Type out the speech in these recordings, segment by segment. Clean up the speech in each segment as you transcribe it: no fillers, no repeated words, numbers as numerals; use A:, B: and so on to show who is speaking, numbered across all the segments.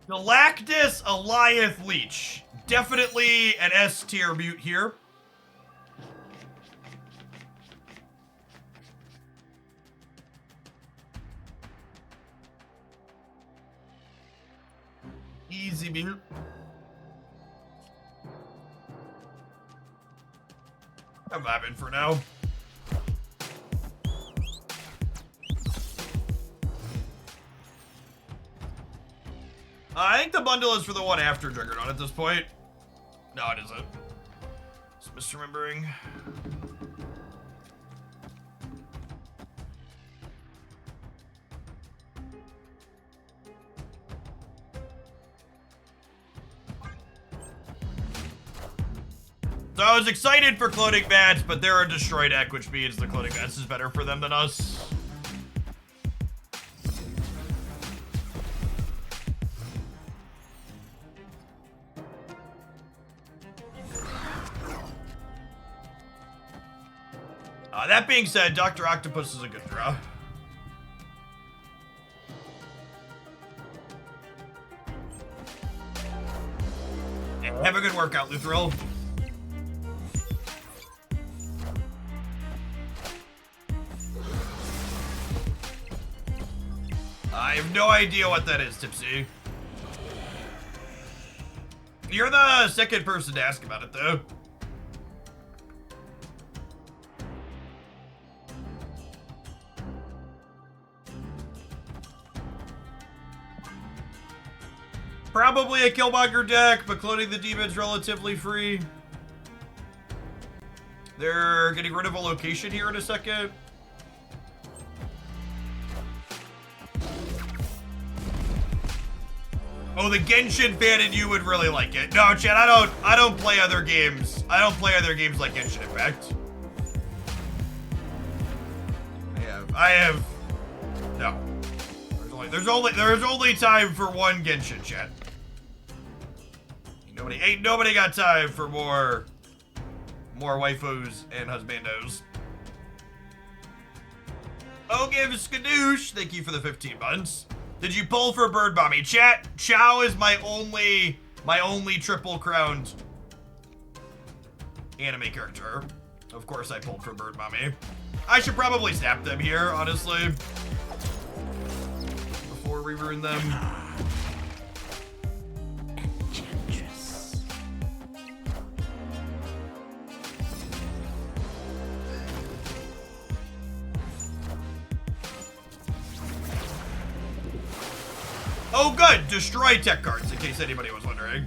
A: Galactus, Eliath, Leech. Definitely an S tier mute here. Easy mute. I'm vibing for now. I think the bundle is for the one after Juggernaut at this point. No, it isn't. Just misremembering. So I was excited for Cloning Bats, but they're a destroy deck, which means the Cloning Bats is better for them than us. That being said, Dr. Octopus is a good draw. Have a good workout, Luthril. I have no idea what that is, Tipsy. You're the second person to ask about it, though. Probably a Killmonger deck, but cloning the demon's relatively free. They're getting rid of a location here in a second. Oh, the Genshin fan in you would really like it. No, Chad, I don't play other games. I don't play other games like Genshin Impact. I have no. There's only time for one Genshin, chat. Ain't nobody got time for more waifus and husbandos. Oh, give Skadoosh, thank you for the 15 months. Did you pull for Bird Mommy? Chat, Chow is my only triple crowned anime character. Of course I pulled for Bird Mommy. I should probably snap them here, honestly, before we ruin them. Oh, good! Destroy tech cards, in case anybody was wondering.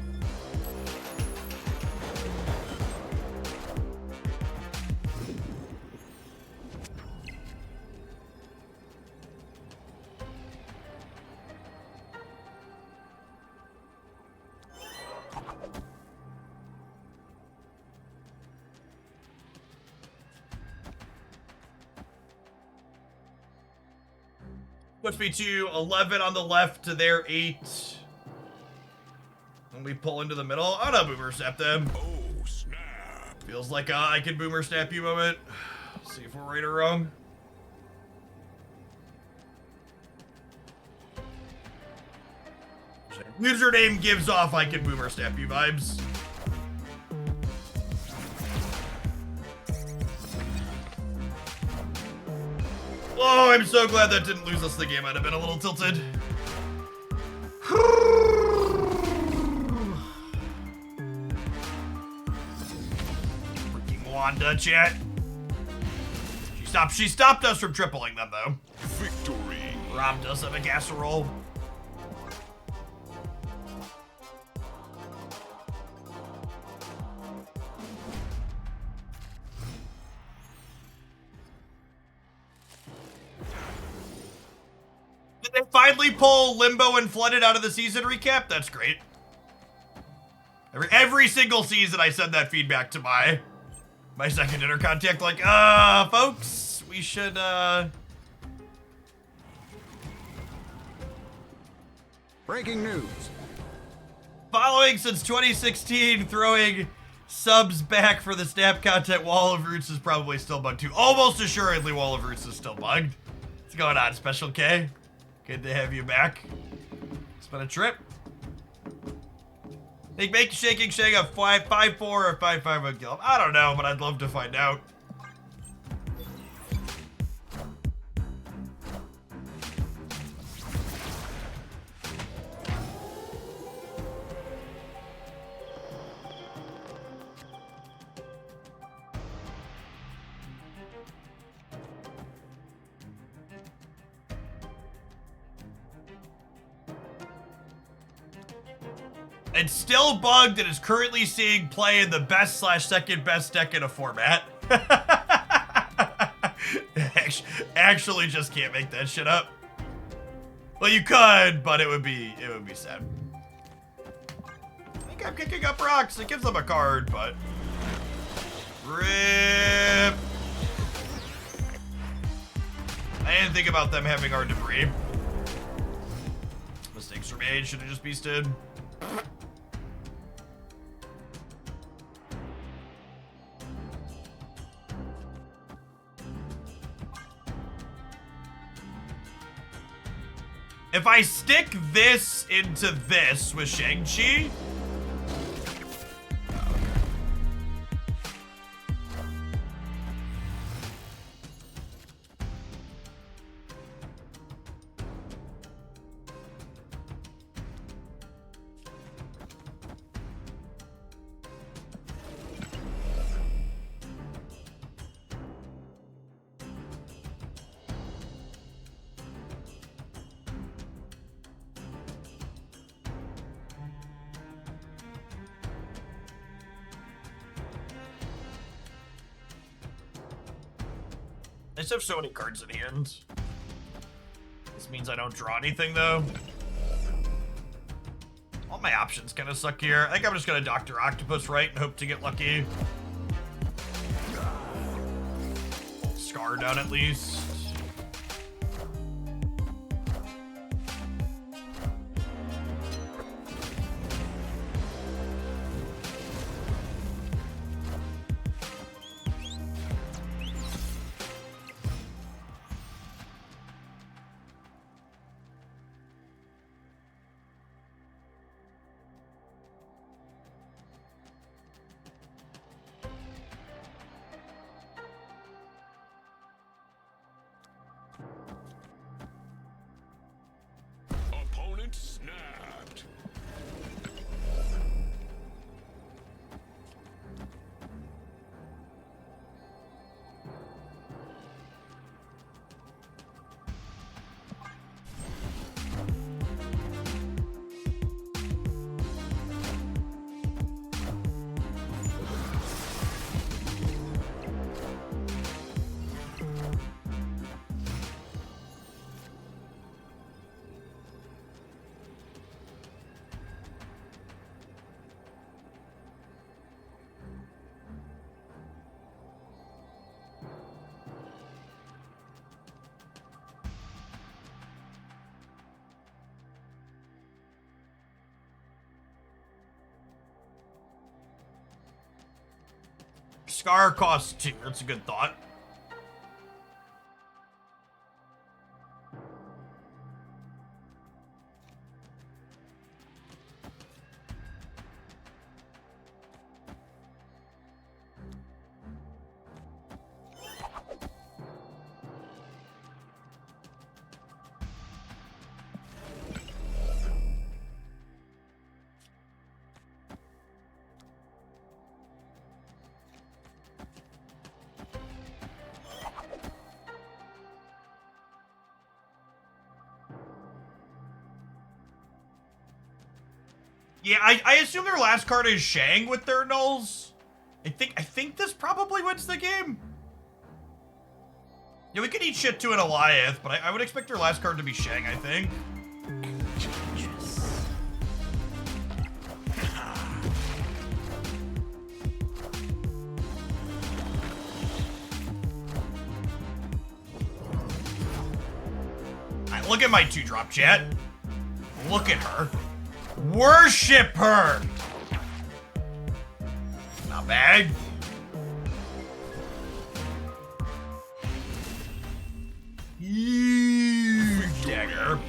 A: Puts me to 11 on the left to their 8. And we pull into the middle. Oh no, boomer snap them. Oh, snap. Feels like I can boomer snap you moment. See if we're right or wrong. Username gives off I can boomer snap you vibes. Oh, I'm so glad that didn't lose us the game. I'd have been a little tilted. Freaking Wanda, chat. She stopped us from tripling them, though. Victory. Robbed us of a casserole. Did they finally pull Limbo and Flooded out of the season recap? That's great. Every single season I send that feedback to my second inner contact, like, folks, we should,
B: Breaking news.
A: Following since 2016, throwing subs back for the snap content, Wall of Roots is probably still bugged too. Almost assuredly Wall of Roots is still bugged. What's going on, Special K? Good to have you back. It's been a trip. They make Shaking Shang a 5-4 or 5-5 on kill him. I don't know, but I'd love to find out. It's still bugged and is currently seeing play in the best/second best deck in a format. Actually just can't make that shit up. Well, you could, but it would be sad. I think I'm kicking up rocks. It gives them a card, but rip. I didn't think about them having our debris. Mistakes were made. Should have just beasted. If I stick this into this with Shang-Chi... I just have so many cards in hand. This means I don't draw anything, though. All my options kind of suck here. I think I'm just going to Dr. Octopus right and hope to get lucky. Scar down at least.
C: Snapped.
A: Scar costs 2. That's a good thought. Yeah, I assume their last card is Shang with their nulls. I think this probably wins the game. Yeah, we could eat shit to an Alioth, but I would expect their last card to be Shang, I think. Alright, look at my 2-drop, chat. Look at her. Worship her! Not bad. Dagger.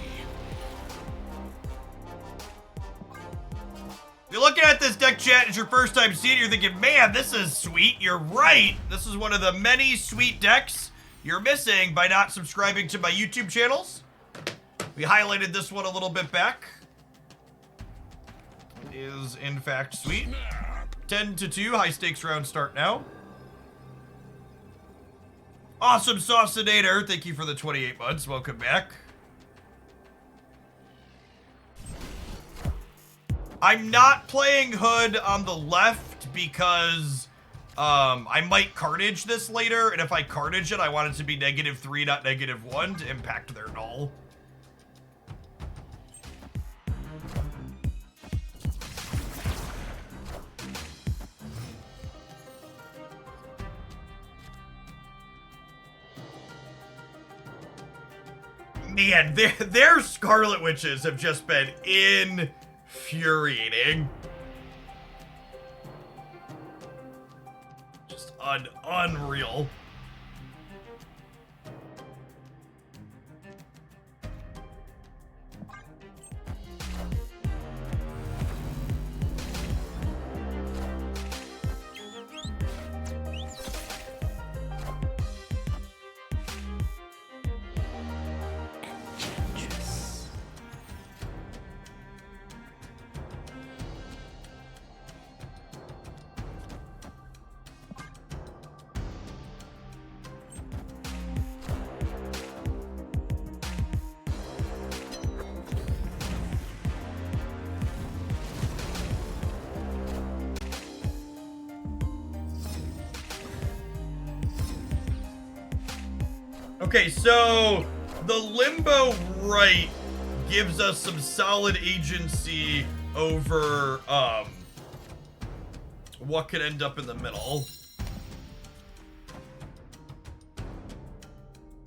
A: You look looking at this deck, chat, it's your first time seeing it, you're thinking, man, this is sweet. You're right. This is one of the many sweet decks you're missing by not subscribing to my YouTube channels. We highlighted this one a little bit back. It is, in fact, sweet. 10-2, high stakes round start now. Awesome Saucinator, thank you for the 28 months. Welcome back. I'm not playing Hood on the left because I might carnage this later, and if I carnage it, I want it to be -3, not -1 to impact their null. Man, their Scarlet Witches have just been infuriating. Just unreal. Okay, so the Limbo right gives us some solid agency over what could end up in the middle.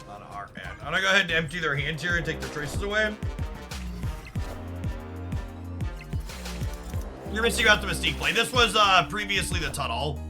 A: Not a hard man. I'm gonna go ahead and empty their hand here and take their choices away. You're missing out the Mystique play. This was previously the Tunnel.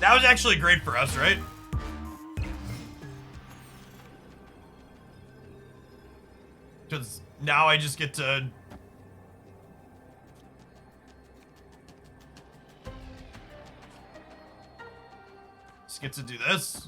A: That was actually great for us, right? Because now I just get to... Just get to do this.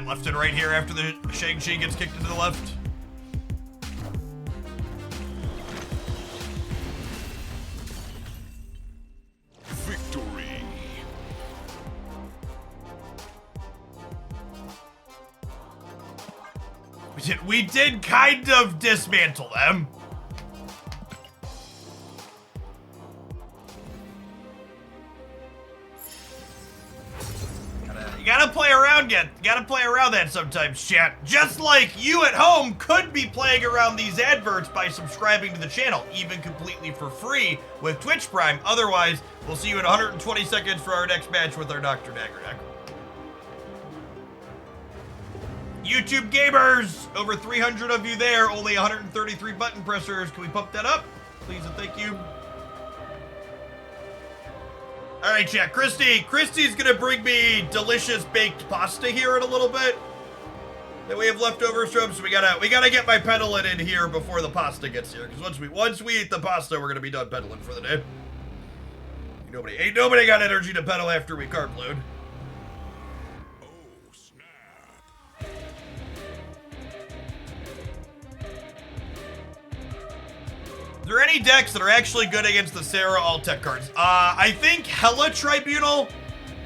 A: Left and right here after the Shang-Chi gets kicked into the left.
C: Victory.
A: We did kind of dismantle them. You gotta play around that sometimes, chat. Just like you at home could be playing around these adverts by subscribing to the channel, even completely for free with Twitch Prime. Otherwise, we'll see you in 120 seconds for our next match with our Dr. Dagger deck. YouTube gamers, over 300 of you there, only 133 button pressers. Can we pump that up? Please and thank you. All right, chat. Christy's gonna bring me delicious baked pasta here in a little bit that we have leftovers from. So we gotta get my peddling in here before the pasta gets here. Because once we eat the pasta, we're gonna be done peddling for the day. Ain't nobody got energy to pedal after we carb load.
C: Oh, snap.
A: Are there any decks that are actually good against the Sarah All-Tech cards? I think Hella Tribunal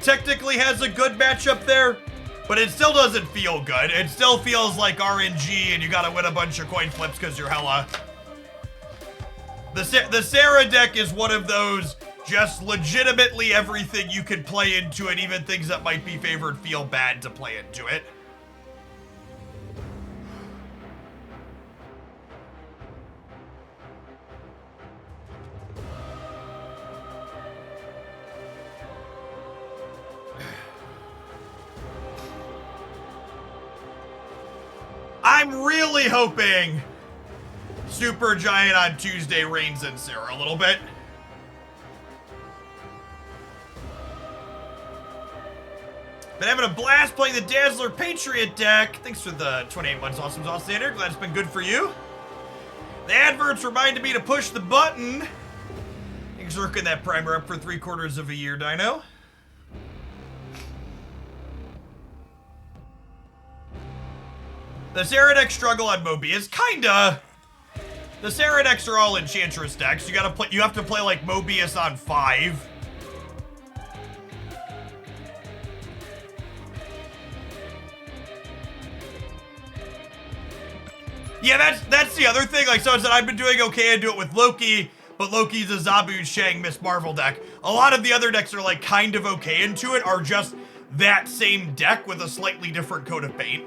A: technically has a good matchup there, but it still doesn't feel good. It still feels like RNG and you gotta win a bunch of coin flips because you're Hella. The Sarah deck is one of those just legitimately everything you can play into it, even things that might be favored feel bad to play into it. I'm really hoping Super Giant on Tuesday reigns in Sarah a little bit. Been having a blast playing the Dazzler Patriot deck. Thanks for the 28 months, awesome sauce standard. Glad it's been good for you. The adverts reminded me to push the button. Thanks for hooking that primer up for 3/4 of a year, Dino. The Sarah decks struggle on Mobius, kinda. The Sarah decks are all Enchantress decks. You have to play like Mobius on 5. Yeah, that's the other thing. Like someone said, I've been doing okay. I do it with Loki, but Loki's a Zabu Shang Miss Marvel deck. A lot of the other decks are like kind of okay into it, are just that same deck with a slightly different coat of paint.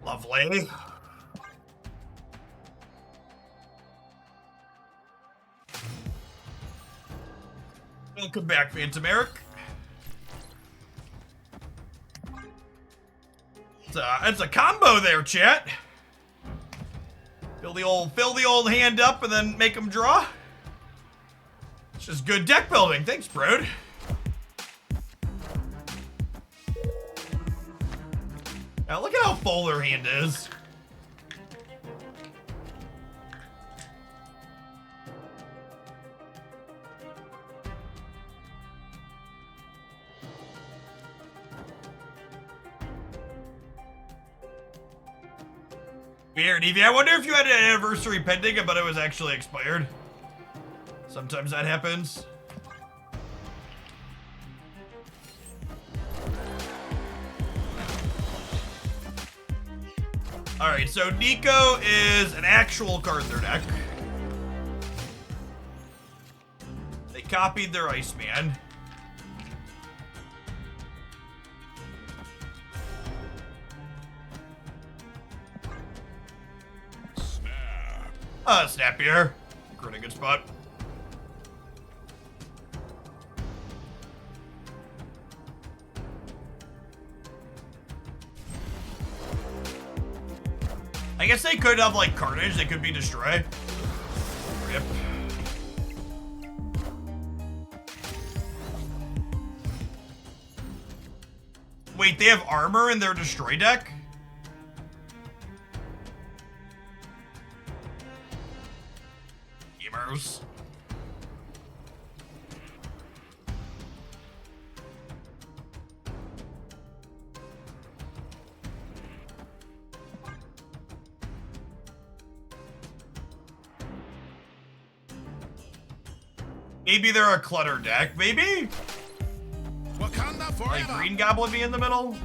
A: Lovely. Welcome back, Phantom Eric. It's a combo there, chat. Fill the old hand up and then make them draw. It's just good deck building. Thanks, Broad. Now look at how full their hand is. Weird, Evie. I wonder if you had an anniversary pending, but it was actually expired. Sometimes that happens. Alright, so Nico is an actual card in their deck. They copied their Iceman. Snappier. We're in a good spot. I guess they could have, like, Carnage. They could be Destroy. Rip. Wait, they have Armor in their Destroy deck? Gamers. Maybe they're a clutter deck, maybe?
C: Wakanda forever.
A: Like Green Goblin be in the middle?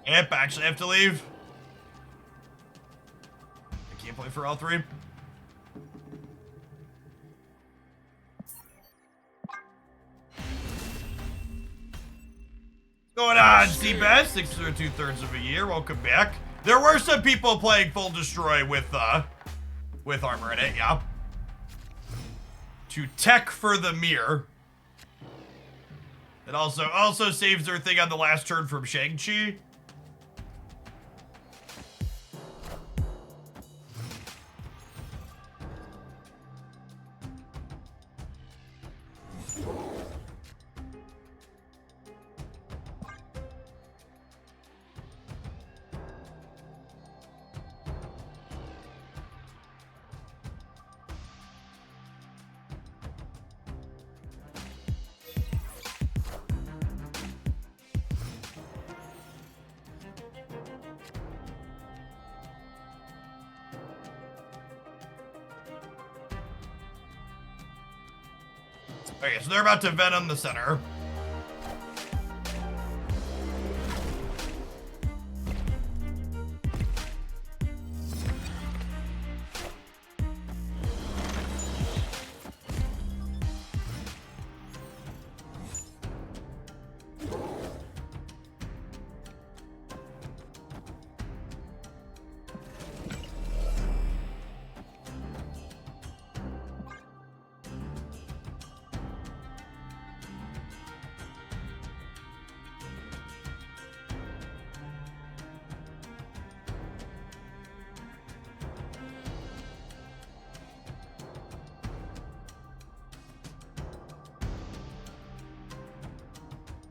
A: Yep, actually have to leave. I can't play for all three. Going on, Seabass, 6 through 2/3 of a year. Welcome back. There were some people playing Full Destroy with Armor in it, yeah. to tech for the mirror. It also saves their thing on the last turn from Shang-Chi. Okay, so they're about to Venom the center.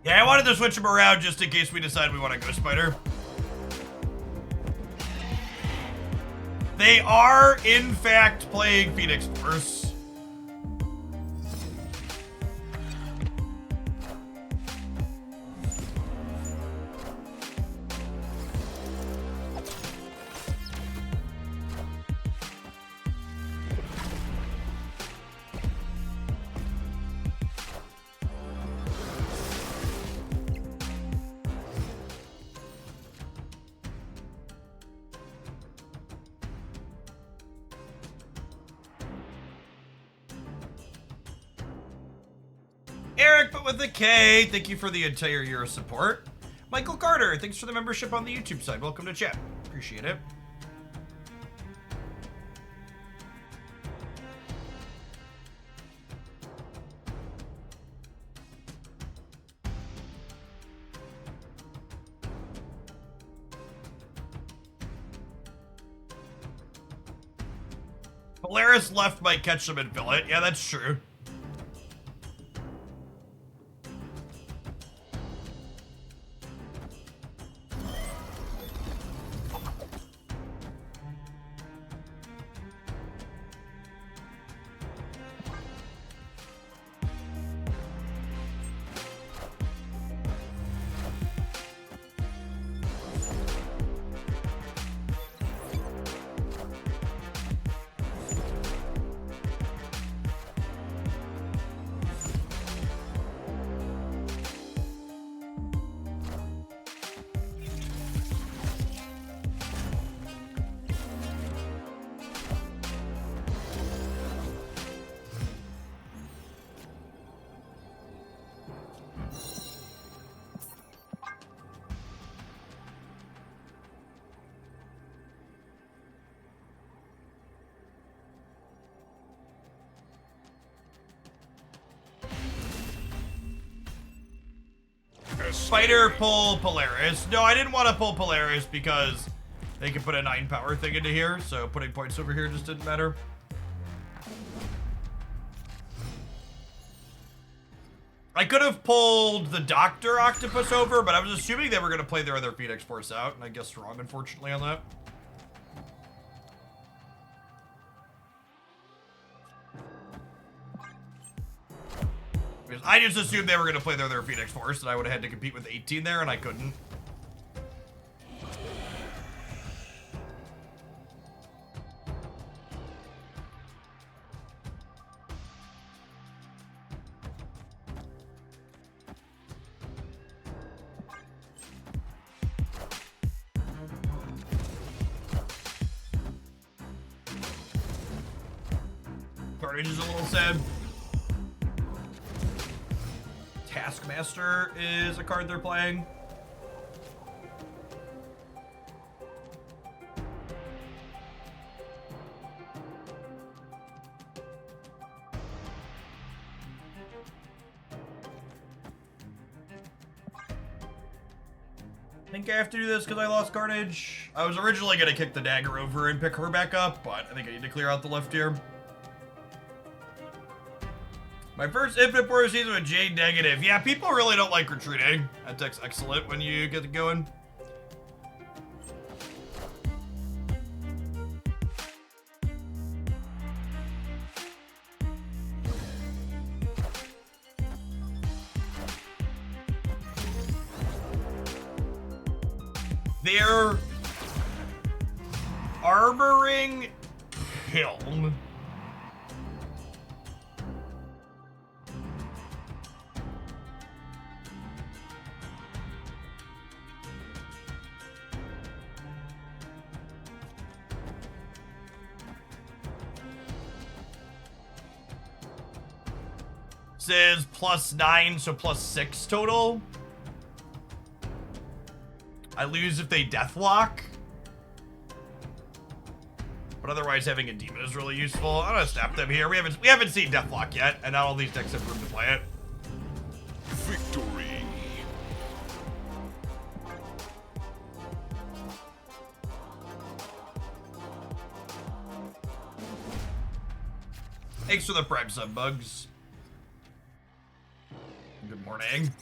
A: Yeah, I wanted to switch them around just in case we decide we want to go Spider. They are, in fact, playing Phoenix Force. Eric, but with a K, thank you for the entire year of support. Michael Carter, thanks for the membership on the YouTube side. Welcome to chat. Appreciate it. Polaris left might catch them and fill it. Yeah, that's true. Spider pull Polaris. No, I didn't want to pull Polaris because they could put a 9 power thing into here, so putting points over here just didn't matter. I could have pulled the Doctor Octopus over, but I was assuming they were going to play their other Phoenix Force out, and I guess wrong, unfortunately, on that. Because I just assumed they were going to play their other Phoenix Force, and I would have had to compete with 18 there, and I couldn't. Carnage is a little sad. Taskmaster is a card they're playing. think I have to do this because I lost Carnage. I was originally going to kick the Dagger over and pick her back up, but I think I need to clear out the left here. My first Infinite Border season with Jade negative. Yeah, people really don't like retreating. That deck's excellent when you get it going. They're armoring Hilm. Says +9, so +6 total. I lose if they deathlock. But otherwise, having a demon is really useful. I'm gonna snap them here. We haven't seen deathlock yet, and not all these decks have room to play it.
C: Victory.
A: Thanks for the Prime sub, Bugs. Good morning.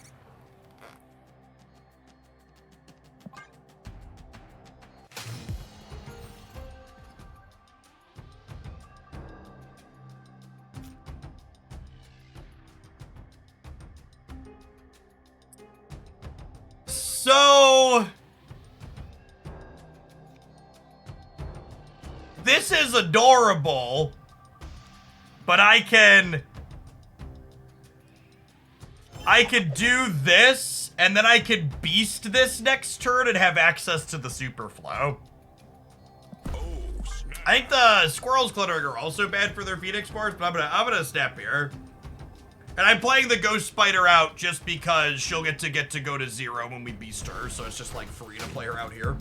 A: So this is adorable, but I could do this, and then I could beast this next turn and have access to the super flow.
C: Oh, snap.
A: I think the squirrels cluttering are also bad for their Phoenix bars, but I'm gonna snap here. And I'm playing the Ghost Spider out just because she'll get to go to 0 when we beast her, so it's just like free to play her out here.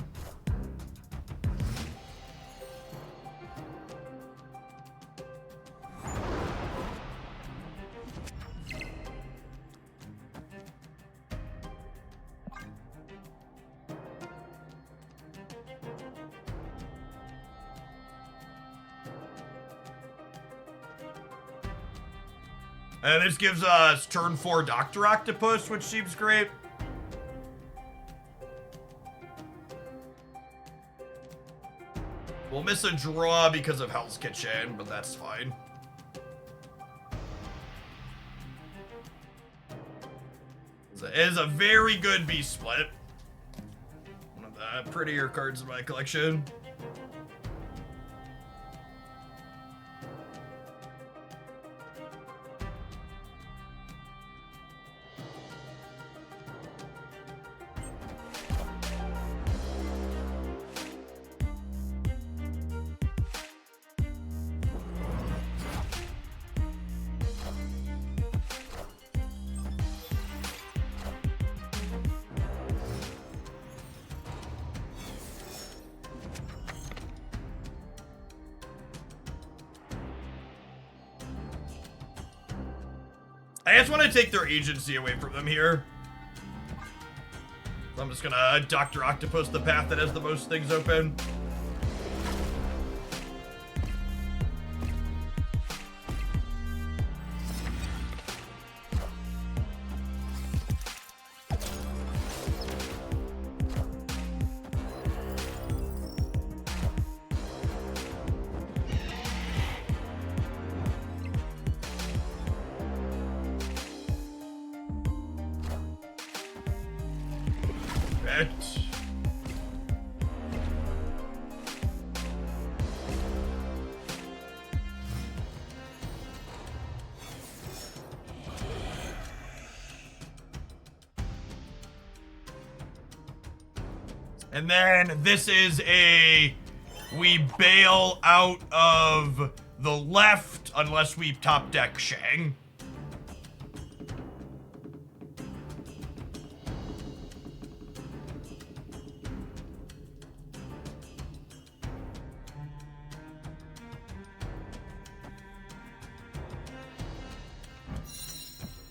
A: And this gives us turn 4 Dr. Octopus, which seems great. We'll miss a draw because of Hell's Kitchen, but that's fine. It is a very good beast split. One of the prettier cards in my collection. I just want to take their agency away from them here. So I'm just gonna Dr. Octopus the path that has the most things open. And then this is we bail out of the left unless we top deck Shang.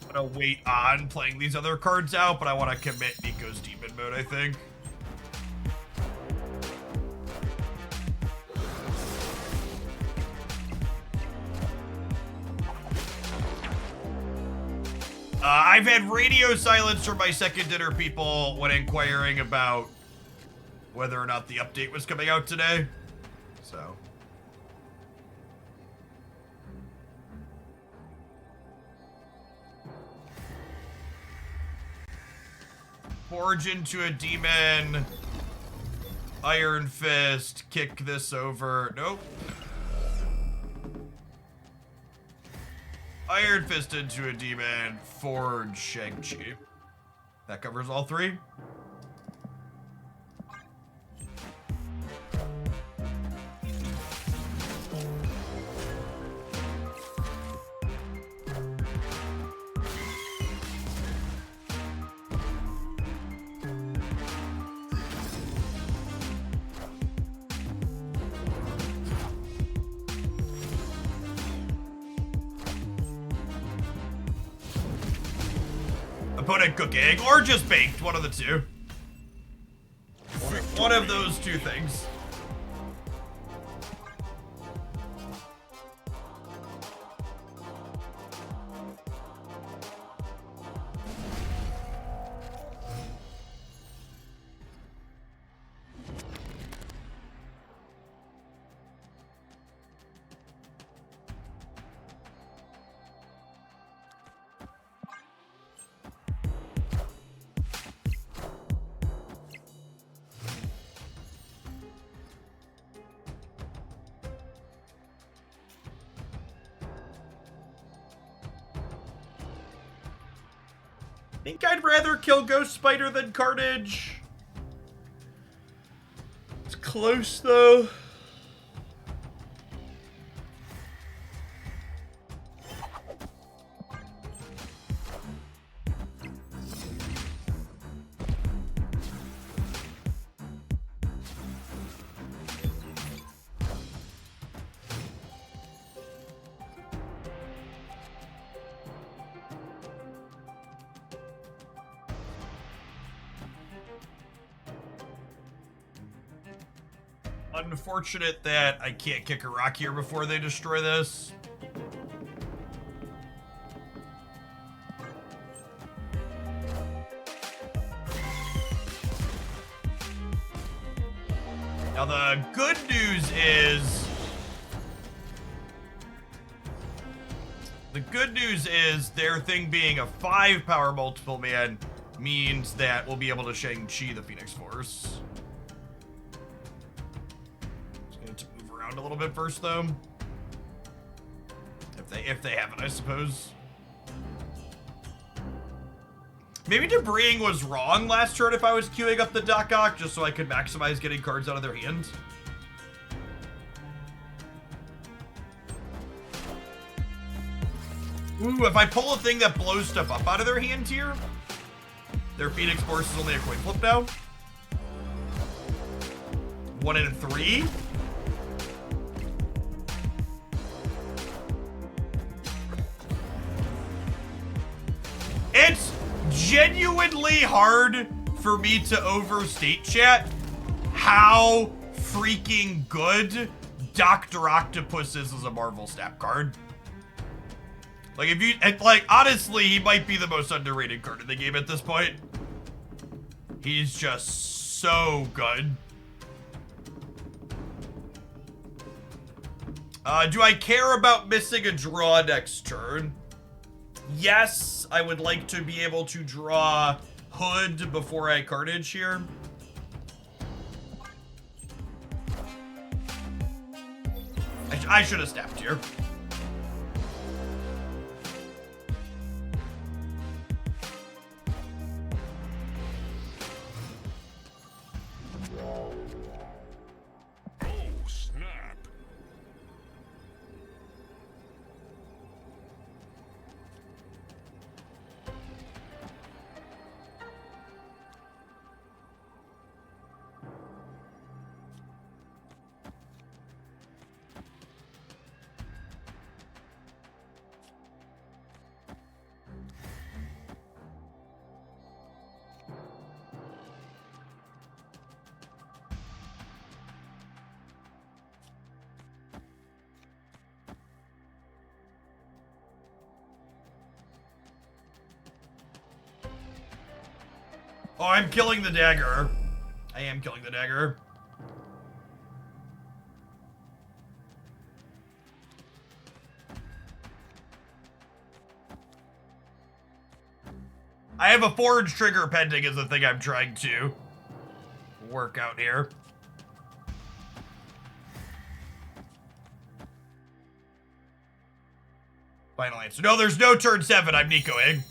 A: I'm gonna wait on playing these other cards out, but I want to commit Nico's Demon Mode, I think. I've had radio silence from my second dinner people when inquiring about whether or not the update was coming out today. So. Forge into a demon. Iron Fist. Kick this over. Nope. Iron Fist into a demon. Forge Shang-Chi. That covers all three. Opponent cooking, or just baked, one of the two. One of those two things. Think I'd rather kill Ghost Spider than Carnage. It's close though. Unfortunate that I can't kick a rock here before they destroy this. Now the good news is their thing being a 5 power multiple man means that we'll be able to Shang-Chi the Phoenix Force. A little bit first though, if they have it, I suppose. Maybe debrising was wrong last turn if I was queuing up the Doc Ock just so I could maximize getting cards out of their hands. Ooh, if I pull a thing that blows stuff up out of their hand here, their Phoenix Force is only a coin flip now. 1 in 3. It's genuinely hard for me to overstate, chat, how freaking good Dr. Octopus is as a Marvel Snap card. Like, if you, like, honestly, he might be the most underrated card in the game at this point. He's just so good. Do I care about missing a draw next turn? Yes, I would like to be able to draw Hood before I Carnage here. I should have snapped here. Oh, I'm killing the dagger. I am killing the dagger. I have a forge trigger pending is the thing I'm trying to work out here. Final answer. No, there's no turn 7. I'm Nicoing.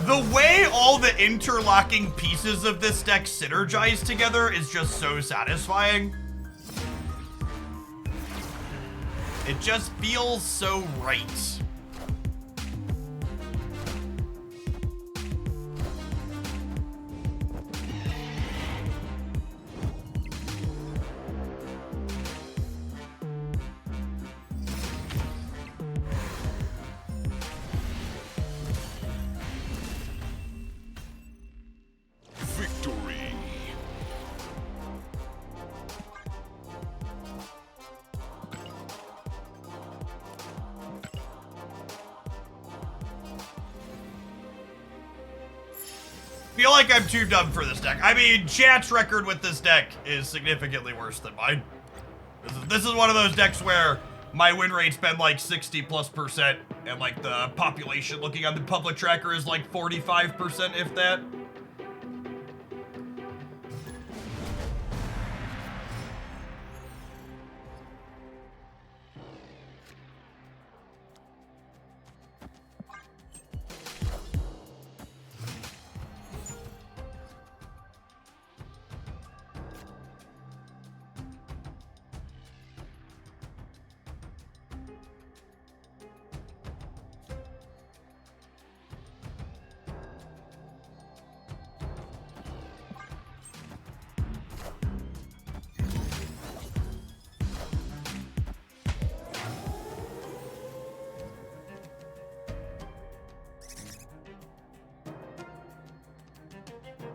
A: The way all the interlocking pieces of this deck synergize together is just so satisfying. It just feels so right. Feel like I'm too dumb for this deck. I mean, chat's record with this deck is significantly worse than mine. This is one of those decks where my win rate's been like 60+%, and like the population looking on the public tracker is like 45%, if that.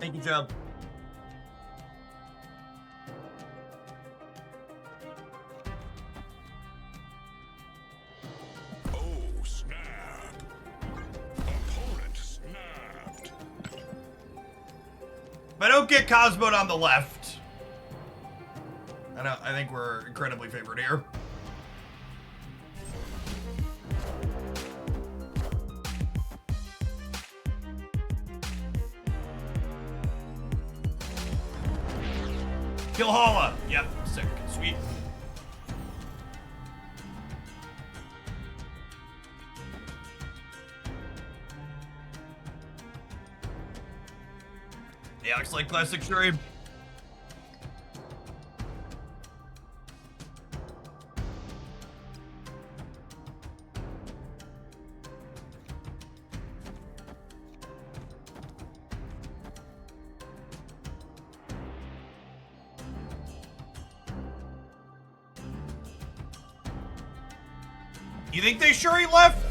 A: Thank you, Job.
C: Oh, snap. Opponent snapped.
A: If I don't get Cosmoed on the left, I think we're incredibly favored here. Kill Hala. Yep, sick. Sweet. Yeah, looks like classic Shuri. You think they Shuri left?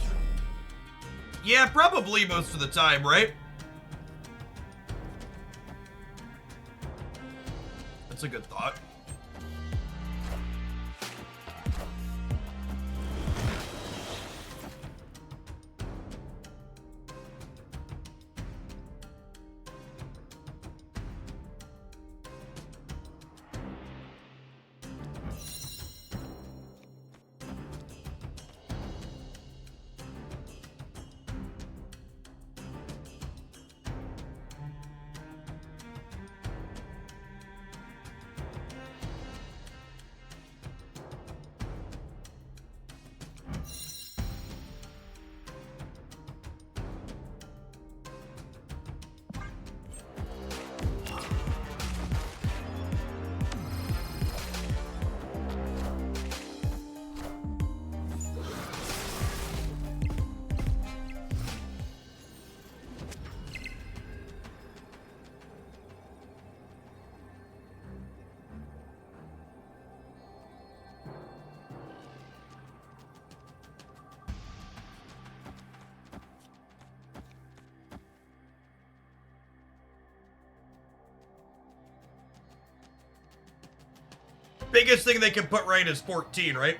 A: Yeah, probably most of the time, right? That's a good thought. Biggest thing they can put right is 14, right?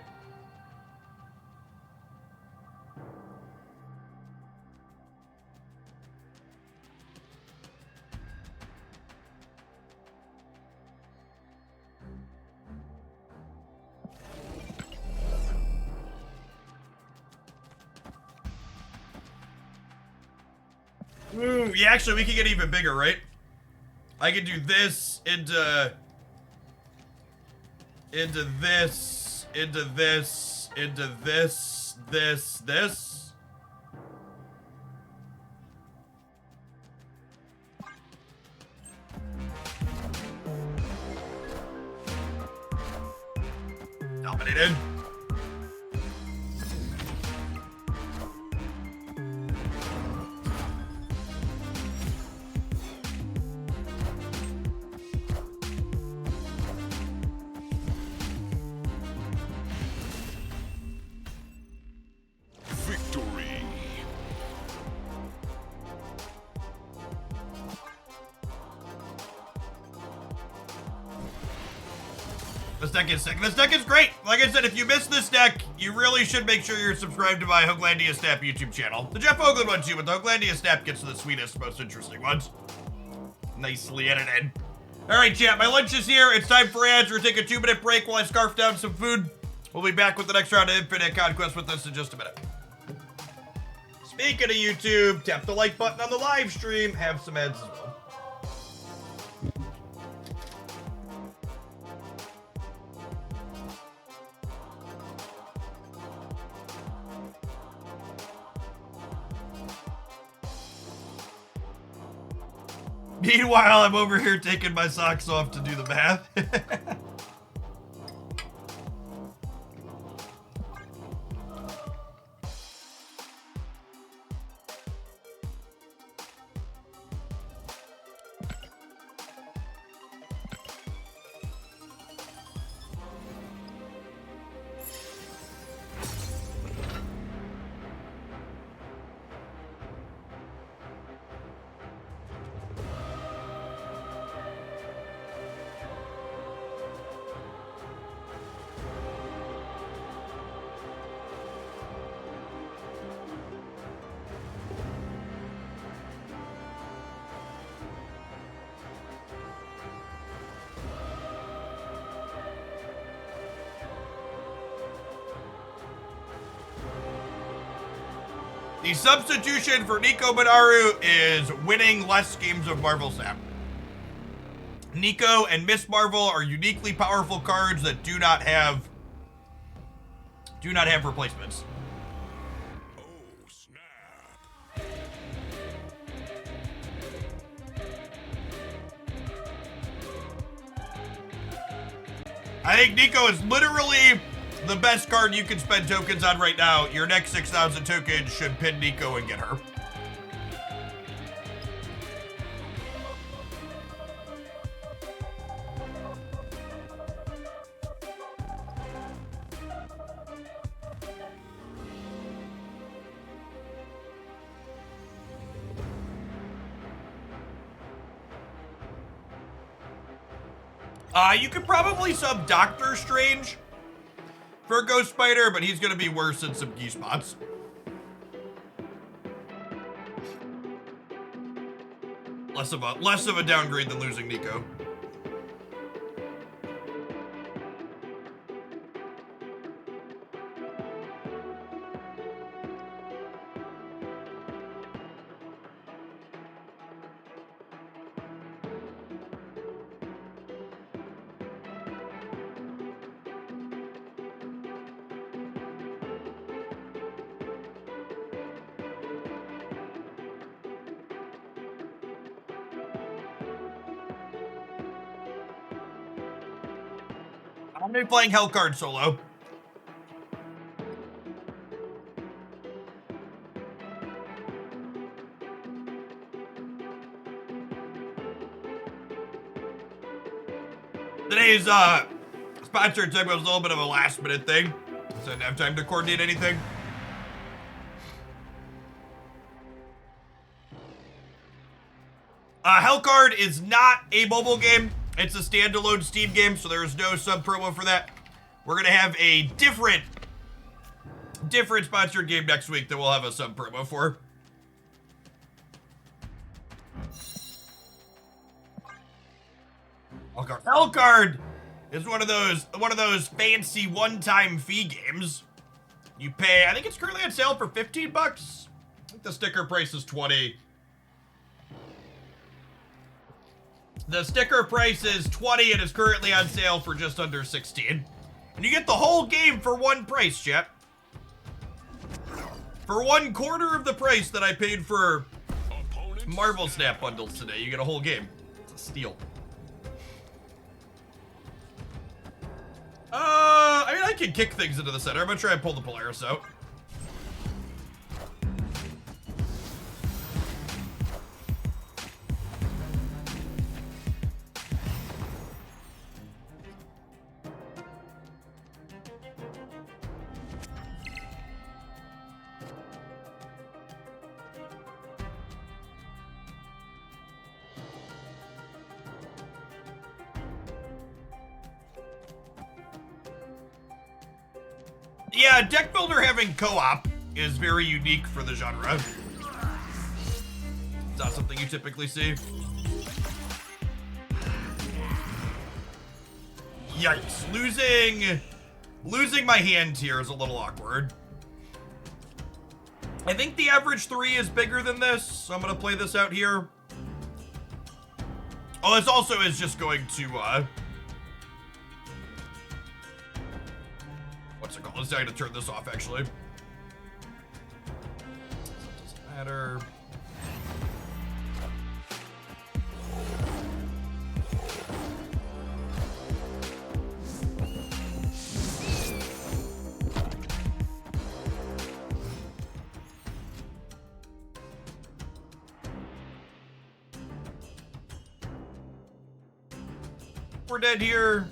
A: Ooh, yeah, actually, we can get even bigger, right? I can do this into this, into this, into this, this. Dominated.
C: Victory.
A: This deck is sick. This deck is great. Like I said, if you missed this deck, you really should make sure you're subscribed to my Hoaglandia Snap YouTube channel. The Jeff Hoagland one too, but the Hoaglandia Snap gets to the sweetest, most interesting ones. Nicely edited. All right, chat, my lunch is here. It's time for ads. We're gonna take a 2-minute break while I scarf down some food. We'll be back with the next round of Infinite Conquest with us in just a minute. Speaking of YouTube, tap the like button on the live stream. Have some ads as well. Meanwhile, I'm over here taking my socks off to do the math. The substitution for Nico Minaru is winning less games of Marvel Snap. Nico and Miss Marvel are uniquely powerful cards that do not have replacements.
C: Oh, snap.
A: I think Nico is literally the best card you can spend tokens on right now. Your next 6,000 tokens should pin Nico and get her. You could probably sub Doctor Strange for Ghost Spider, but he's gonna be worse than some Geese spots. Less of a downgrade than losing Nico. I'm gonna be playing Hellcard solo. Today's sponsored segment was a little bit of a last minute thing, so I didn't have time to coordinate anything. Hellcard is not a mobile game. It's a standalone Steam game, so there's no sub promo for that. We're gonna have a different sponsored game next week that we'll have a sub promo for. Hellcard is one of those fancy one-time fee games. You pay, I think it's currently on sale for 15 bucks. I think the sticker price is 20. The sticker price is 20 and is currently on sale for just under 16. And you get the whole game for one price, chat. For 1/4 of the price that I paid for Marvel Snap bundles today, you get a whole game. It's a steal. I mean, I can kick things into the center. I'm gonna try and pull the Polaris out. Yeah, deck builder having co-op is very unique for the genre. It's not something you typically see. Yikes, losing my hand here is a little awkward. I think the average 3 is bigger than this, so I'm gonna play this out here. Oh, this also is just going to, what's it called? It's not gonna turn this off, actually. Doesn't matter. We're dead here.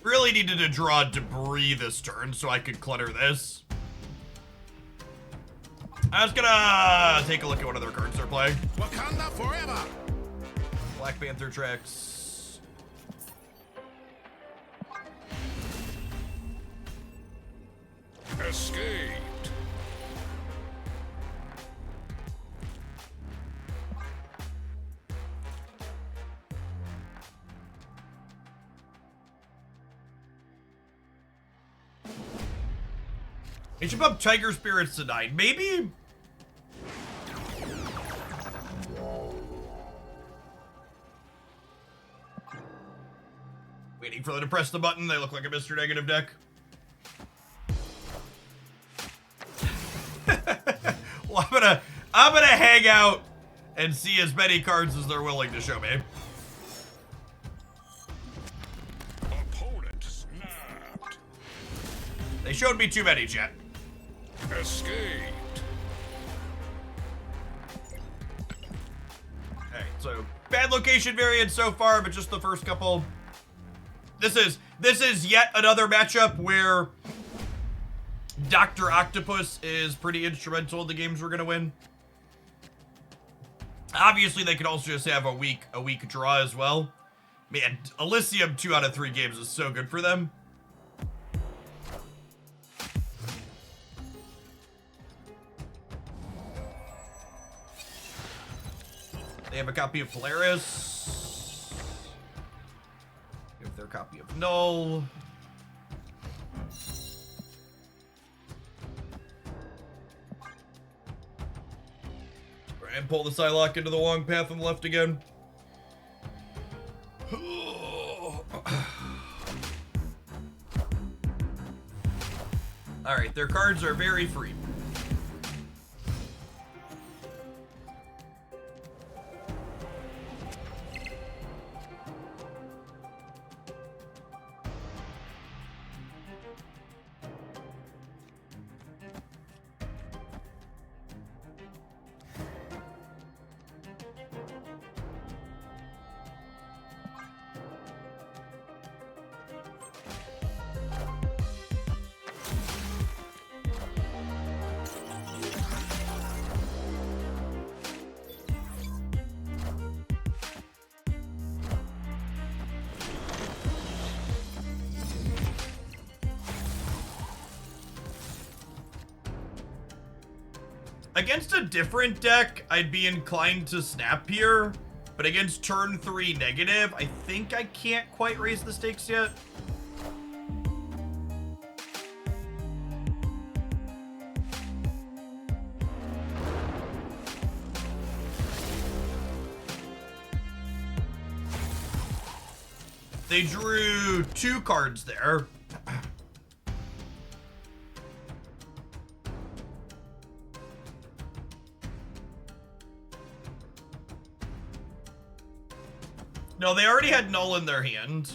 A: Really needed to draw debris this turn so I could clutter this. I was gonna take a look at what other cards they're playing.
C: Wakanda forever.
A: Black Panther tracks.
C: Escaped.
A: They should bump Tiger Spirits to 9. Maybe? Waiting for them to press the button. They look like a Mr. Negative deck. Well, I'm gonna hang out and see as many cards as they're willing to show me.
C: Opponent snapped.
A: They showed me too many, chat.
C: Escaped.
A: Alright, so bad location variant so far, but just the first couple. This is yet another matchup where Dr. Octopus is pretty instrumental in the games we're gonna win. Obviously, they could also just have a weak draw as well. Man, Elysium 2 out of 3 games is so good for them. They have a copy of Polaris. They have their copy of Null. And pull the Psylocke into the long path on the left again. Alright, their cards are very free. Against a different deck, I'd be inclined to snap here, but against turn 3 negative, I think I can't quite raise the stakes yet. They drew 2 cards there. No, they already had Null in their hand.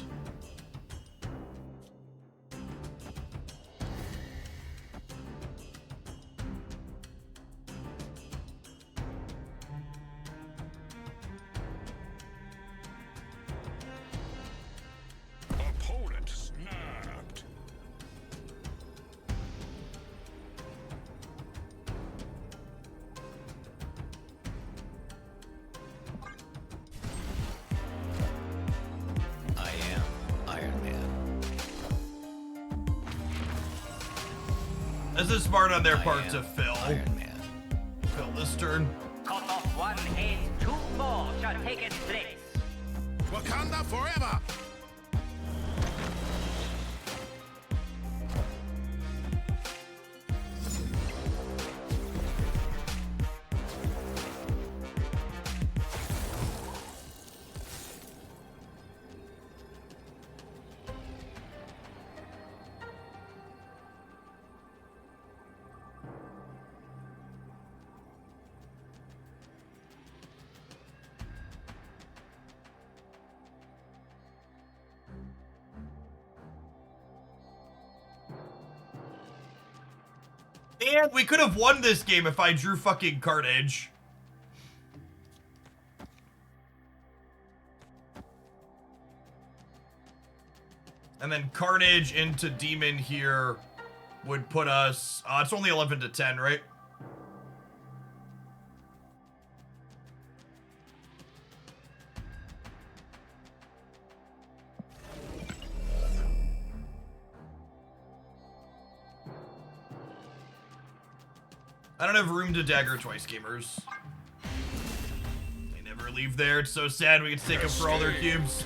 C: Opponent snapped.
D: I am Iron Man.
A: This is smart on their
D: I
A: part
D: am
A: to fill.
D: Iron Man.
A: Fill this turn.
E: Cut off one head, 2 more shall take its place.
C: Wakanda forever.
A: And we could have won this game if I drew fucking Carnage. And then Carnage into Demon here would put us... it's only 11 to 10, right? I don't have room to Dagger twice, gamers. They never leave there. It's so sad. We can take them for all their cubes.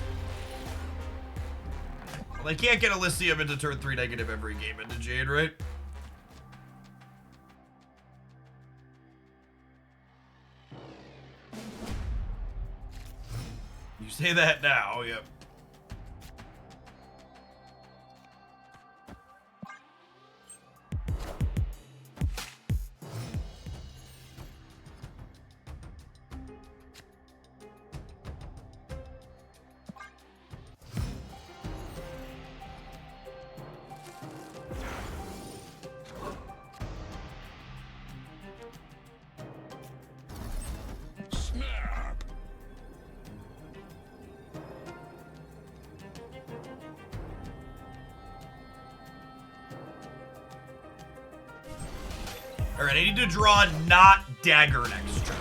A: Well, they can't get Elysium into turn 3 negative every game into Jade, right? You say that now, yep.
C: Snap.
A: All right, I need to draw not Dagger next turn.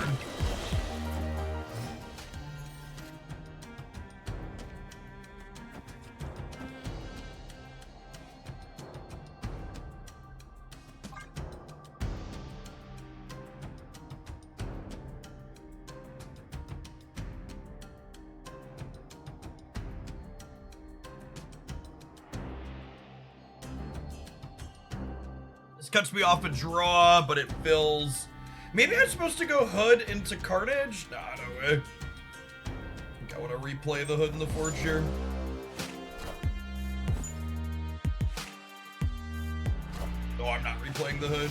A: This cuts me off a draw, but it fills. Maybe I'm supposed to go Hood into Carnage? Nah, no way. I think I want to replay the Hood in the Forge here. No, I'm not replaying the Hood.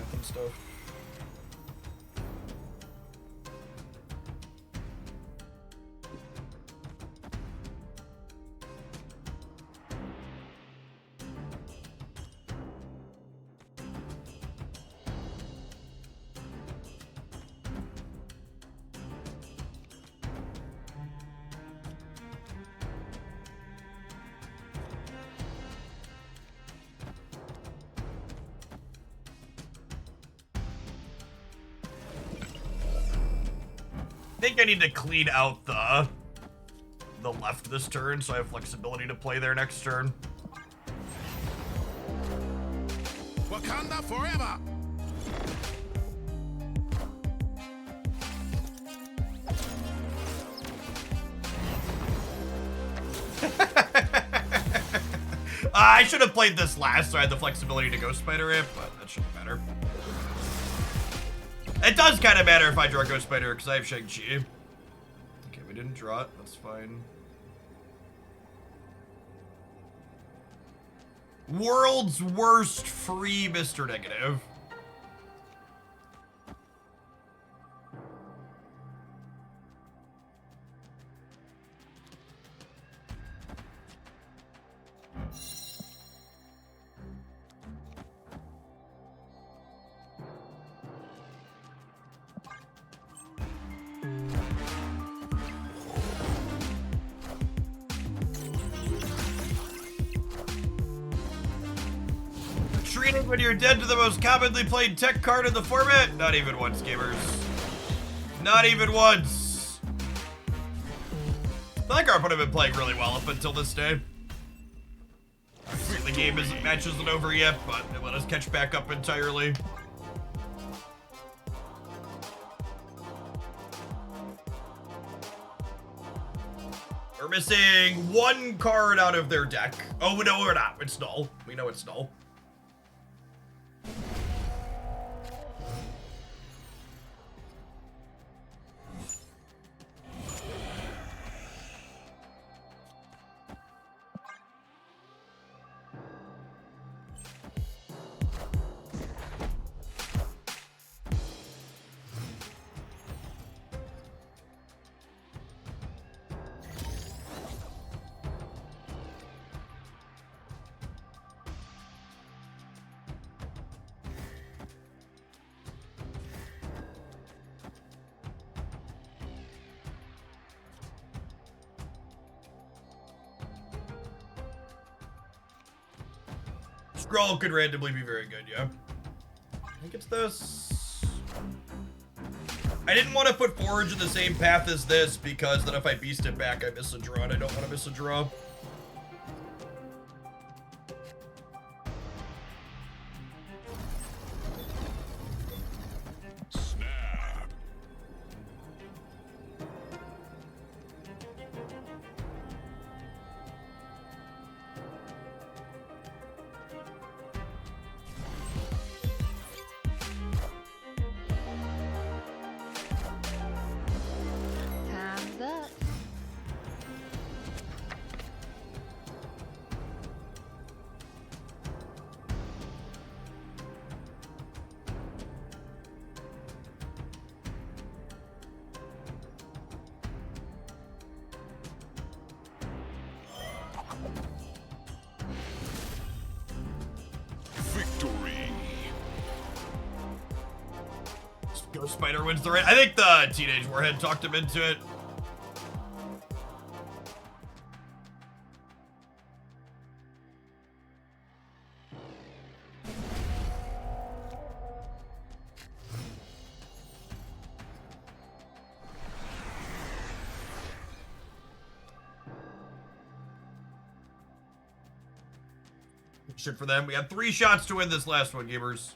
A: Anthem stuff. I think I need to clean out the left this turn, so I have flexibility to play there next turn.
C: Wakanda forever.
A: I should have played this last so I had the flexibility to Ghost Spider it, but that shouldn't matter. It does kind of matter if I draw Ghost Spider because I have Shang-Chi. Okay, we didn't draw it. That's fine. World's worst free Mr. Negative. Treating when you're dead to the most commonly played tech card in the format? Not even once, gamers. Not even once. That card would have been playing really well up until this day. The game match isn't over yet, but they let us catch back up entirely. We're missing one card out of their deck. Oh, no, we're not. It's null. We know it's null. Scroll could randomly be very good, yeah. I think it's this. I didn't want to put Forge in the same path as this because then if I beast it back, I miss a draw, and I don't want to miss a draw.
F: Time's up.
C: Victory.
A: Ghost Spider wins the race. I think the Teenage Warhead talked him into it. Shit for them. We have 3 shots to win this last one, gamers.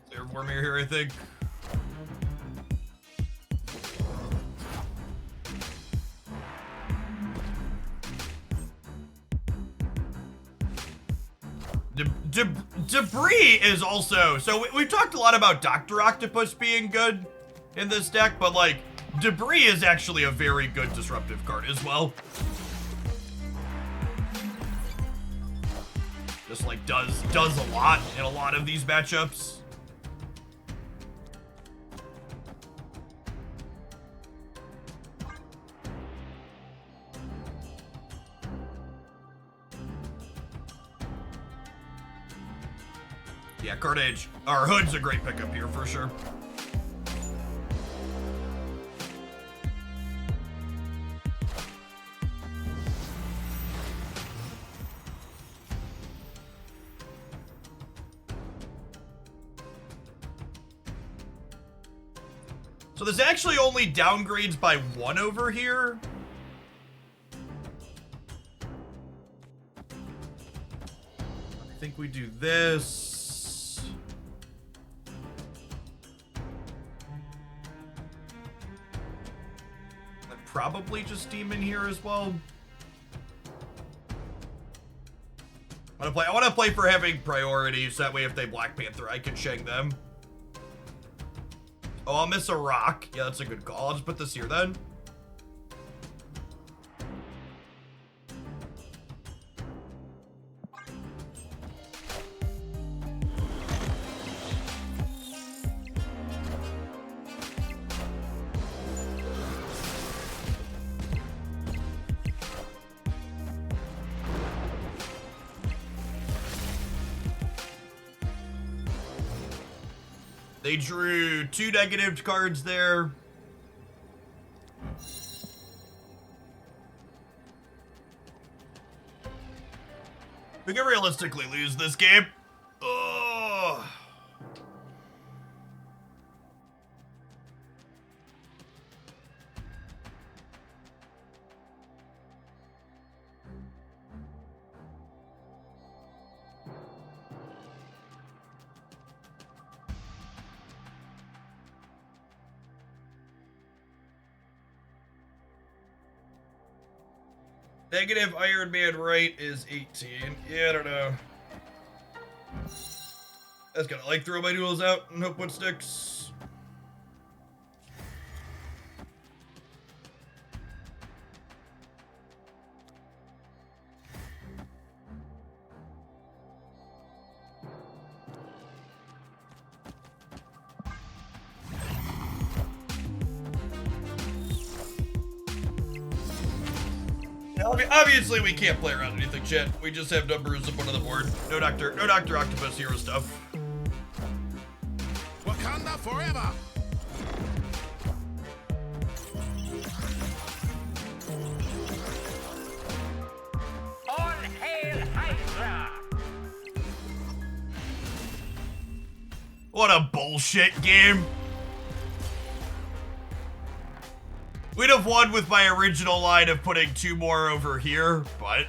A: There's Vormir here, I think. Debris is also, so we've talked a lot about Dr. Octopus being good in this deck, but like Debris is actually a very good disruptive card as well. Just like does a lot in a lot of these matchups. Yeah, Carnage, or Hood's a great pickup here for sure. So this actually only downgrades by 1 over here. think we do this. And probably just Demon here as well. I want to play for having priorities. That way, if they Black Panther, I can shang them. Oh, I'll miss a rock. Yeah, that's a good call. I'll just put this here then. They drew 2 negative cards there. We can realistically lose this game. Oh. Negative Iron Man right is 18. Yeah, I don't know. That's gonna like throw my duels out and hope what sticks. Obviously, we can't play around anything, chat. We just have numbers up on the board. No Dr. Octopus hero stuff.
C: Wakanda forever!
E: All hail Hydra!
A: What a bullshit game. We'd have won with my original line of putting 2 more over here, but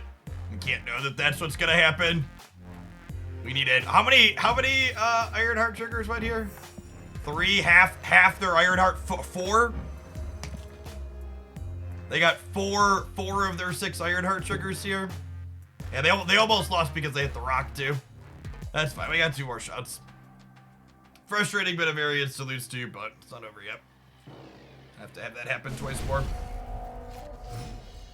A: we can't know that that's what's gonna happen. We needed how many Ironheart triggers went here? 3, half their Ironheart 4. They got four of their 6 Ironheart triggers here, and they almost lost because they hit the rock too. That's fine. We got 2 more shots. Frustrating bit of variance to lose to, but it's not over yet. Have to have that happen twice more.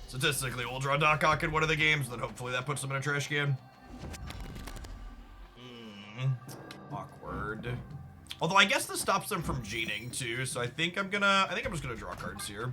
A: Statistically, we'll draw Doc Ock in one of the games, then hopefully that puts them in a trash can. Awkward. Although I guess this stops them from gening too, so I think I'm just gonna draw cards here.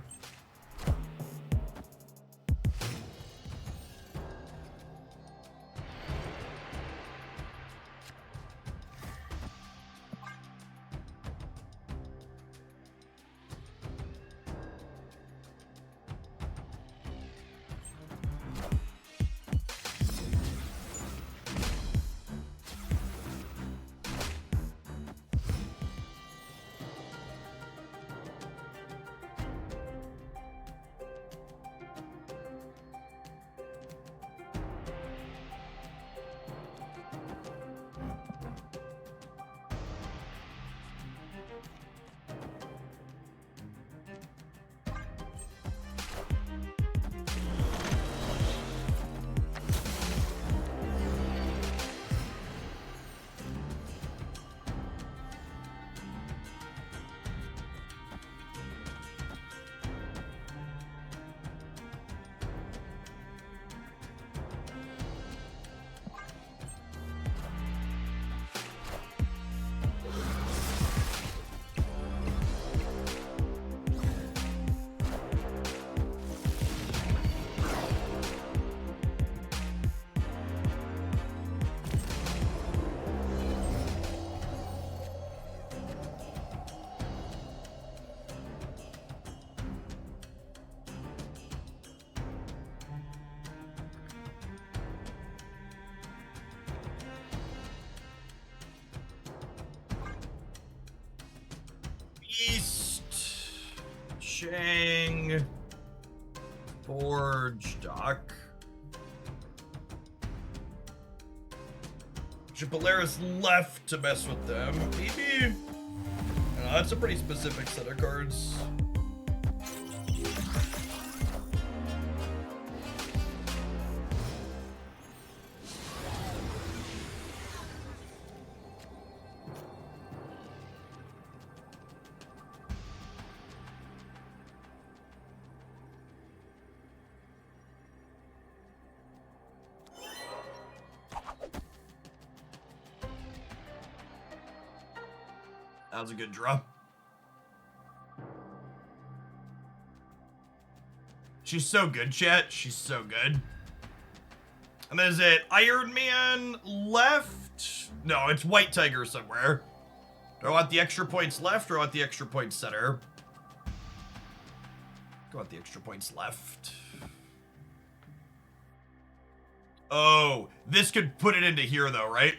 A: East, Shang, Forge, Doc. Polaris left to mess with them. Maybe. I don't know, that's a pretty specific set of cards. That was a good draw. She's so good, chat. She's so good. And then is it Iron Man left? No, it's White Tiger somewhere. Do I want the extra points left or I want the extra points center? I want the extra points left. Oh, this could put it into here though, right?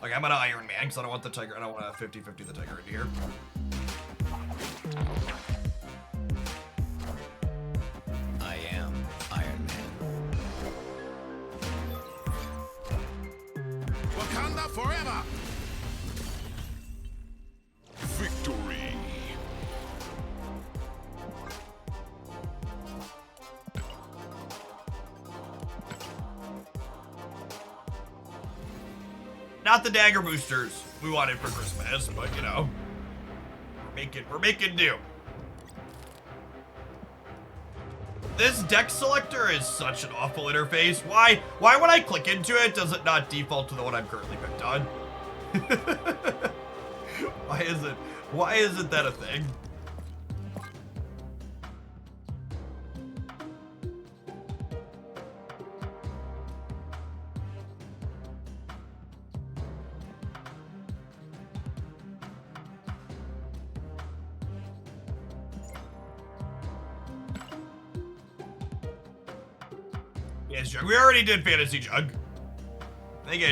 A: Like, I'm gonna Iron Man because I don't want the Tiger. I don't want to 50-50 the Tiger into here.
D: I am Iron Man.
C: Wakanda forever! Victory!
A: Not the Dagger boosters we wanted for Christmas, but you know, we're making do. This deck selector is such an awful interface. Why when I click into it does it not default to the one I'm currently picked on? Why isn't that a thing? Yes, Jug. We already did Fantasy Jug. I think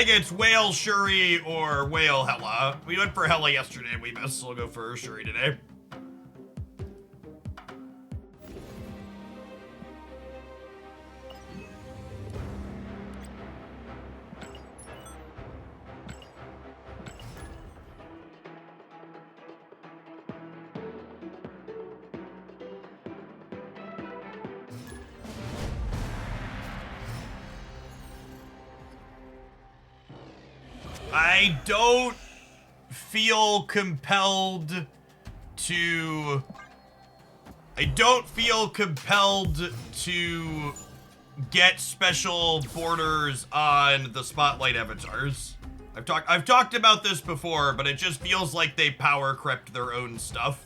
A: it's Whale Shuri or Whale Hella. We went for Hella yesterday and we missed, so we'll go for Shuri today. I don't feel compelled to get special borders on the Spotlight avatars. I've talked about this before, but it just feels like they power crept their own stuff.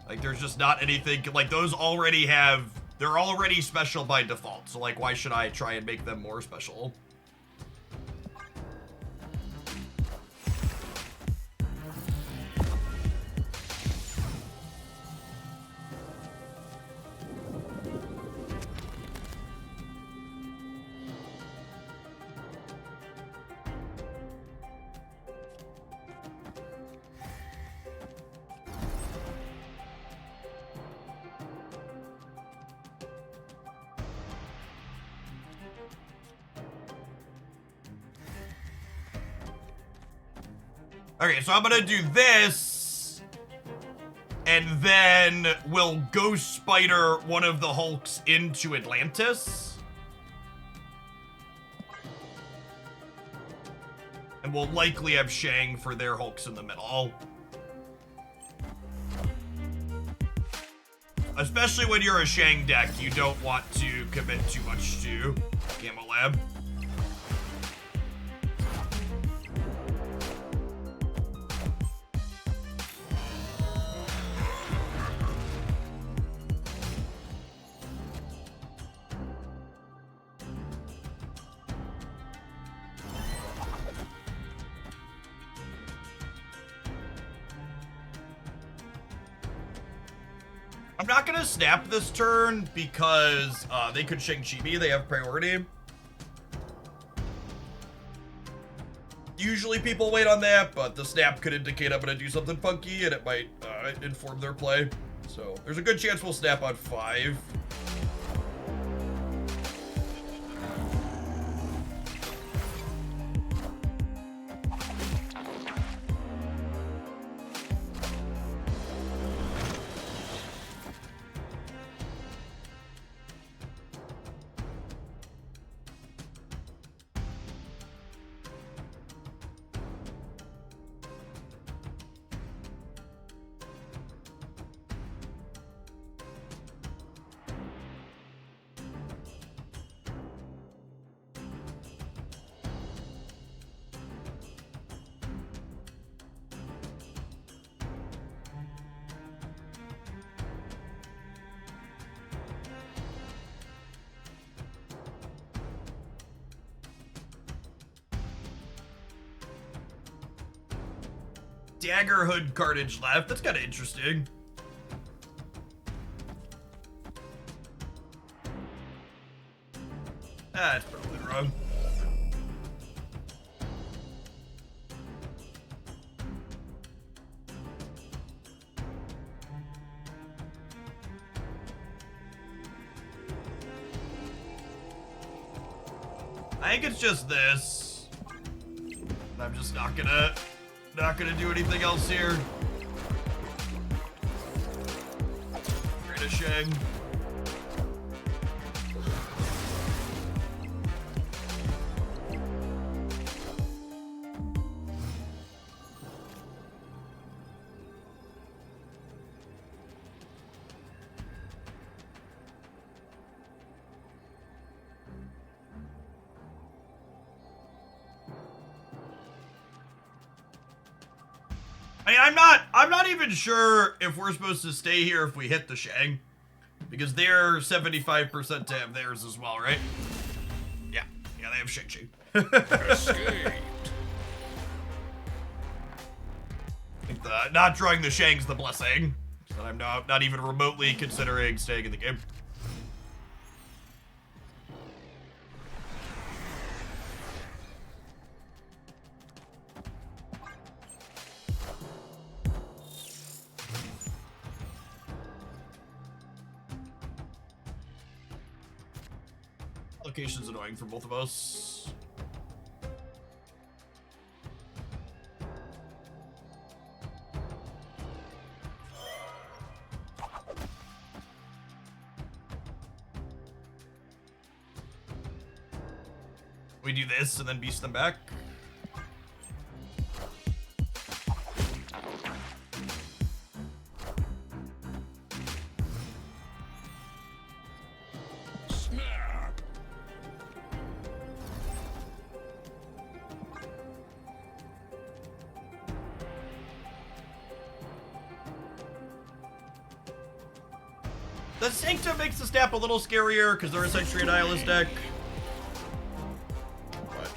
A: Like there's just not anything, like those already they're already special by default. So like why should I try and make them more special? Okay, so I'm gonna do this, and then we'll Ghost Spider one of the Hulks into Atlantis. And we'll likely have Shang for their Hulks in the middle. Especially when you're a Shang deck, you don't want to commit too much to Gamma Lab. I'm not gonna snap this turn because they could Shang-Chi me. They have priority. Usually people wait on that, but the snap could indicate I'm gonna do something funky and it might inform their play. So there's a good chance we'll snap on 5. Dagger hood cartage left. That's kind of interesting. That's probably wrong. I think it's just this. I'm just not gonna do anything else here. Great Shang. I mean, I'm not even sure if we're supposed to stay here if we hit the Shang. Because they're 75% to have theirs as well, right? Yeah, they have Shang-Chi.
C: Escaped.
A: I think not drawing the Shang's the blessing. So I'm not even remotely considering staying in the game. Location's annoying for both of us. We do this and then beast them back.
C: Snap.
A: The Sanctum makes the snap a little scarier because they're essentially an Eyeless deck. But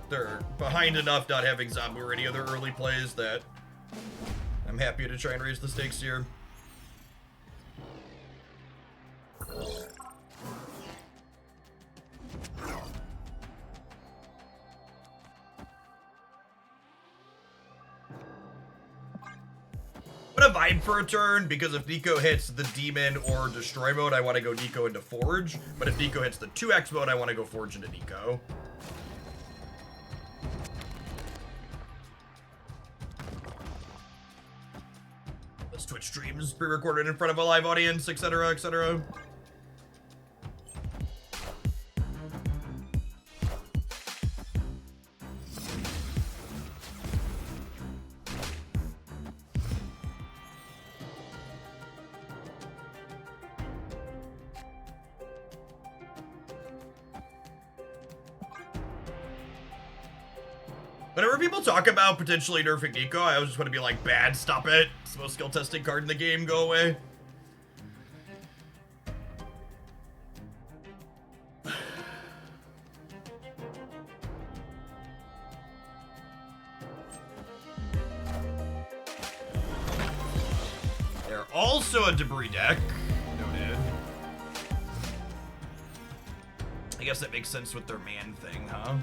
A: they're behind enough not having Zombu or any other early plays that I'm happy to try and raise the stakes here. I'm gonna Vibe for a turn, because if Nico hits the Demon or Destroy mode, I want to go Nico into Forge. But if Nico hits the 2x mode, I want to go Forge into Nico. This Twitch stream is pre-recorded in front of a live audience, etc., etc. Whenever people talk about potentially nerfing Nico, I always just want to be like, bad, stop it. It's the most skill testing card in the game, go away. They're also a debris deck. Noted. I guess that makes sense with their man thing, huh?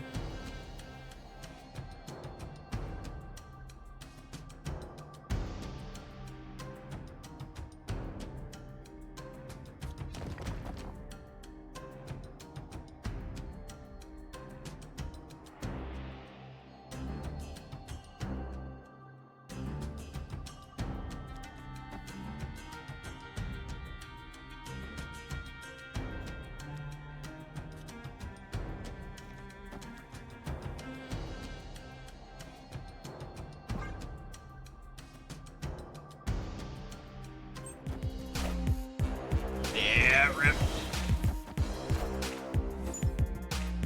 A: Yeah, rip.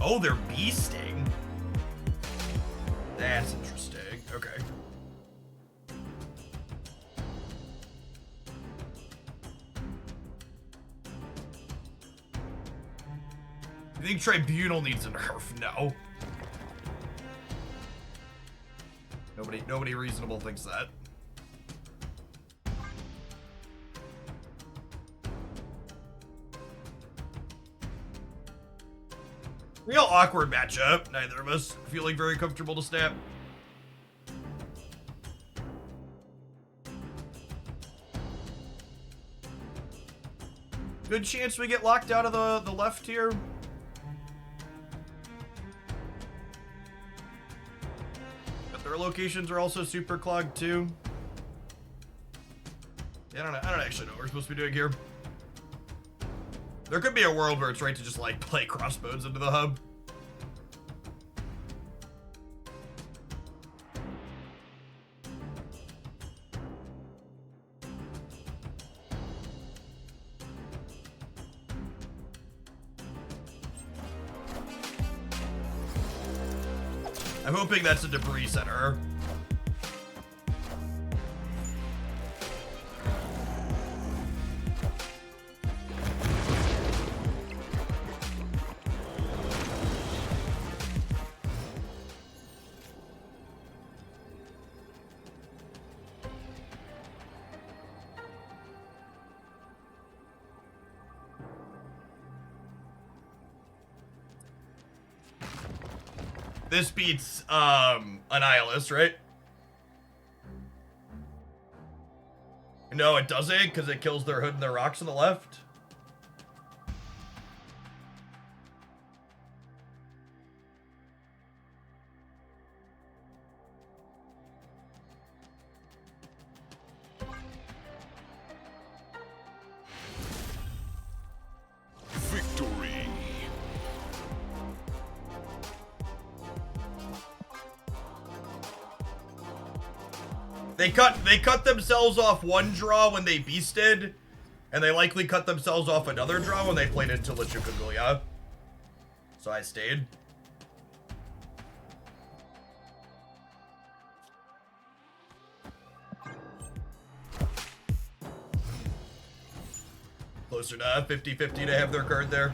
A: Oh, they're beasting. That's interesting. Okay. You think Tribunal needs a nerf? No. Nobody reasonable thinks that. Real awkward matchup. Neither of us feeling very comfortable to snap. Good chance we get locked out of the left here. But their locations are also super clogged too. Yeah, I don't actually know what we're supposed to be doing here. There could be a world where it's right to just like play crossbows into the hub. I'm hoping that's a debris center. This beats Annihilus, right? No, it doesn't, because it kills their hood and their rocks on the left.
C: Victory.
A: They cut themselves off one draw when they beasted, and they likely cut themselves off another draw when they played into Lechukugulia. So I stayed. Closer to 50-50 to have their card there.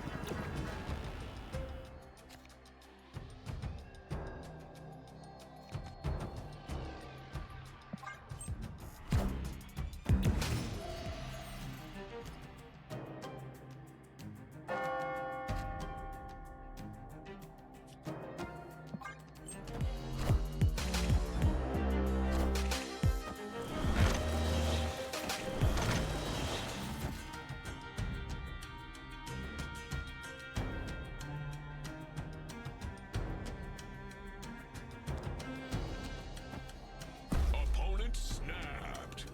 C: Opponent snapped.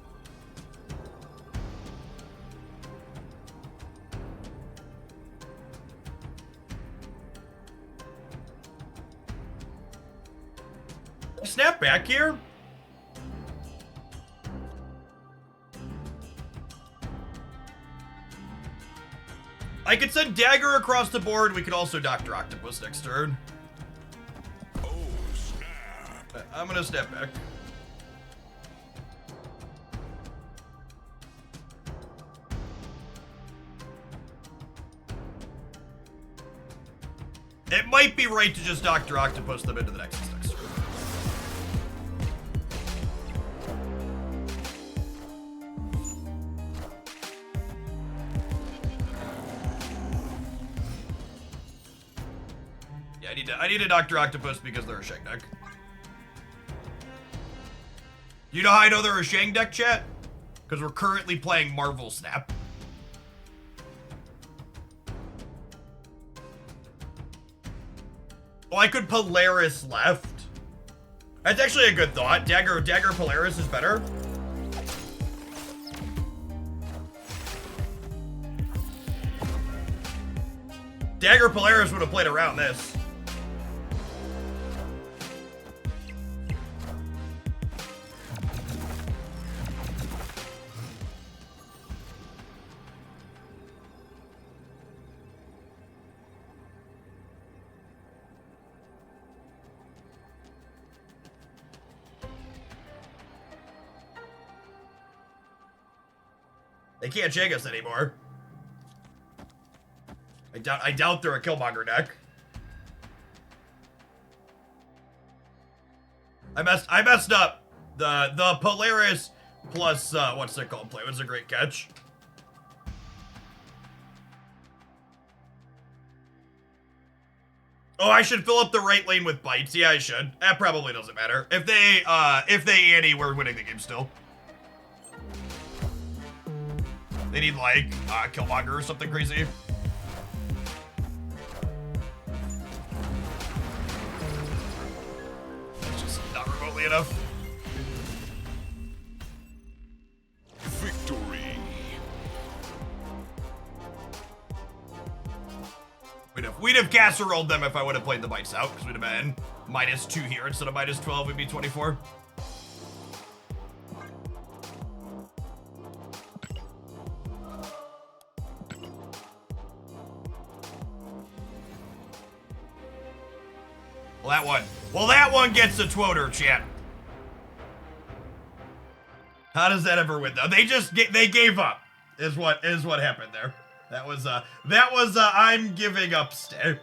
A: Snap back here. I could send Dagger across the board. We could also Dr. Octopus next turn.
C: Oh, snap.
A: I'm gonna step back. It might be right to just Dr. Octopus them into the next turn. Yeah, I need a Dr. Octopus because they're a Shang deck. You know how I know they're a Shang deck, chat? Because we're currently playing Marvel Snap. Oh, I could Polaris left. That's actually a good thought. Dagger Polaris is better. Dagger Polaris would have played around this. They can't shake us anymore. I doubt they're a Killmonger deck. I messed up. The Polaris plus what's it called? Play was a great catch. Oh, I should fill up the right lane with bites. Yeah, I should. That probably doesn't matter. If they anti, we're winning the game still. They need like Killmonger or something crazy. That's just not remotely enough.
C: Victory.
A: We'd have casseroled them if I would have played the bites out, because we'd have been -2 here instead of -12. We'd be 24. Well, that one gets a twoter, chat. How does that ever win though? They gave up. Is what happened there. That was I'm giving up stare.